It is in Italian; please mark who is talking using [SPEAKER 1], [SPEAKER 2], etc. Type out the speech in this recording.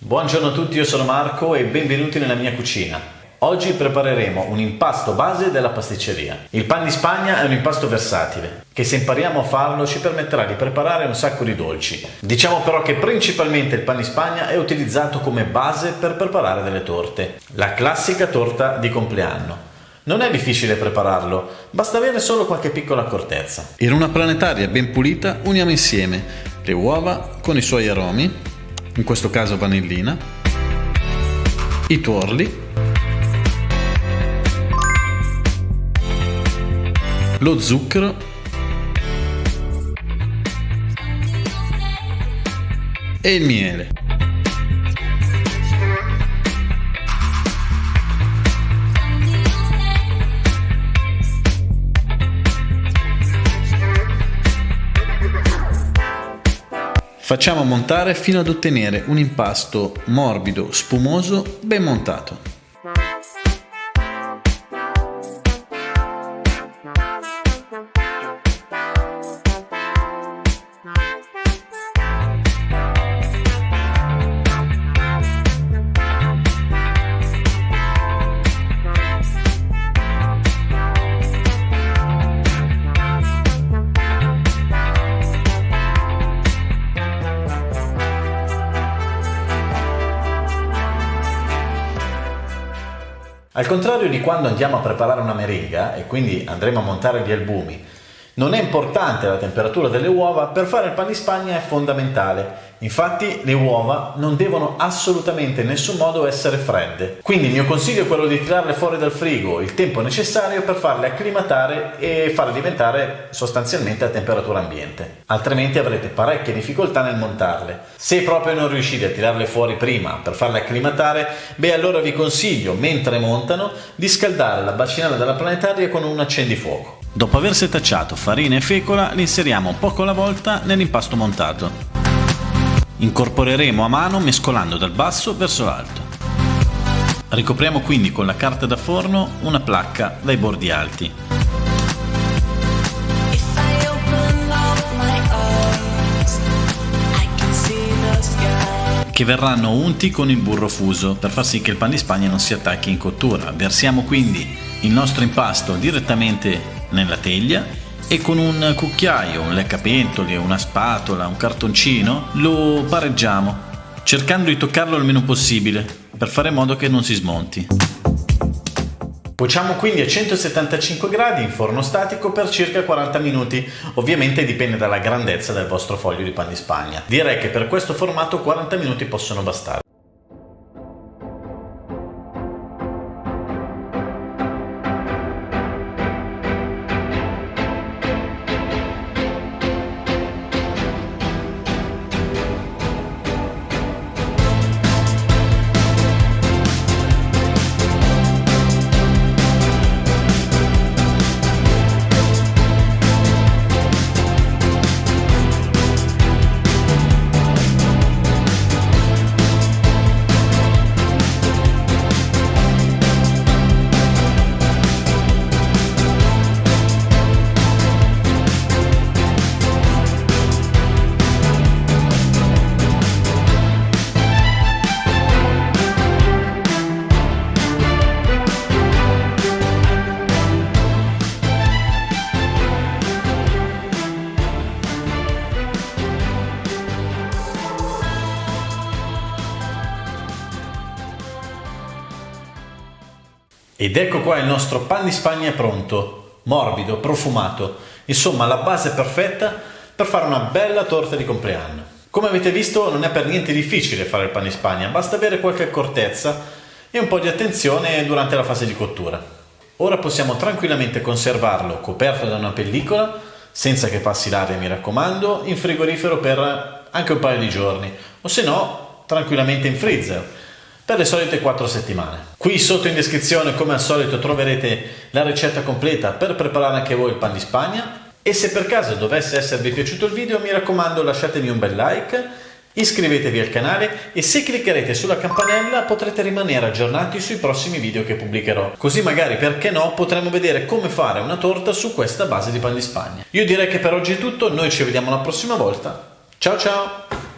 [SPEAKER 1] Buongiorno a tutti, io sono Marco e benvenuti nella mia cucina. Oggi prepareremo un impasto base della pasticceria. Il pan di Spagna è un impasto versatile, che se impariamo a farlo ci permetterà di preparare un sacco di dolci. Diciamo però che principalmente il pan di Spagna è utilizzato come base per preparare delle torte. La classica torta di compleanno. Non è difficile prepararlo, basta avere solo qualche piccola accortezza. In una planetaria ben pulita uniamo insieme le uova con i suoi aromi, in questo caso vanillina, i tuorli, lo zucchero e il miele. Facciamo montare fino ad ottenere un impasto morbido, spumoso, ben montato. Al contrario di quando andiamo a preparare una merenga e quindi andremo a montare gli albumi, non è importante la temperatura delle uova, per fare il pan di Spagna è fondamentale. Infatti le uova non devono assolutamente in nessun modo essere fredde. Quindi il mio consiglio è quello di tirarle fuori dal frigo il tempo necessario per farle acclimatare e farle diventare sostanzialmente a temperatura ambiente. Altrimenti avrete parecchie difficoltà nel montarle. Se proprio non riuscite a tirarle fuori prima per farle acclimatare, allora vi consiglio, mentre montano, di scaldare la bacinella della planetaria con un accendifuoco. Dopo aver setacciato farina e fecola, li inseriamo poco alla volta nell'impasto montato. Incorporeremo a mano mescolando dal basso verso l'alto. Ricopriamo quindi con la carta da forno una placca dai bordi alti. Che verranno unti con il burro fuso per far sì che il pan di Spagna non si attacchi in cottura. Versiamo quindi il nostro impasto direttamente nella teglia e con un cucchiaio, un leccapentoli, una spatola, un cartoncino lo pareggiamo, cercando di toccarlo il meno possibile per fare in modo che non si smonti. Cuociamo quindi a 175 gradi in forno statico per circa 40 minuti, ovviamente dipende dalla grandezza del vostro foglio di pan di Spagna. Direi che per questo formato 40 minuti possono bastare. Ed ecco qua il nostro pan di Spagna è pronto, morbido, profumato, insomma la base perfetta per fare una bella torta di compleanno. Come avete visto non è per niente difficile fare il pan di Spagna, basta avere qualche accortezza e un po' di attenzione durante la fase di cottura. Ora possiamo tranquillamente conservarlo coperto da una pellicola, senza che passi l'aria mi raccomando, in frigorifero per anche un paio di giorni, o se no tranquillamente in freezer per le solite 4 settimane. Qui sotto in descrizione, come al solito, troverete la ricetta completa per preparare anche voi il pan di Spagna. E se per caso dovesse esservi piaciuto il video, mi raccomando lasciatemi un bel like, iscrivetevi al canale e se cliccherete sulla campanella potrete rimanere aggiornati sui prossimi video che pubblicherò. Così magari, perché no, potremo vedere come fare una torta su questa base di pan di Spagna. Io direi che per oggi è tutto, noi ci vediamo la prossima volta. Ciao ciao!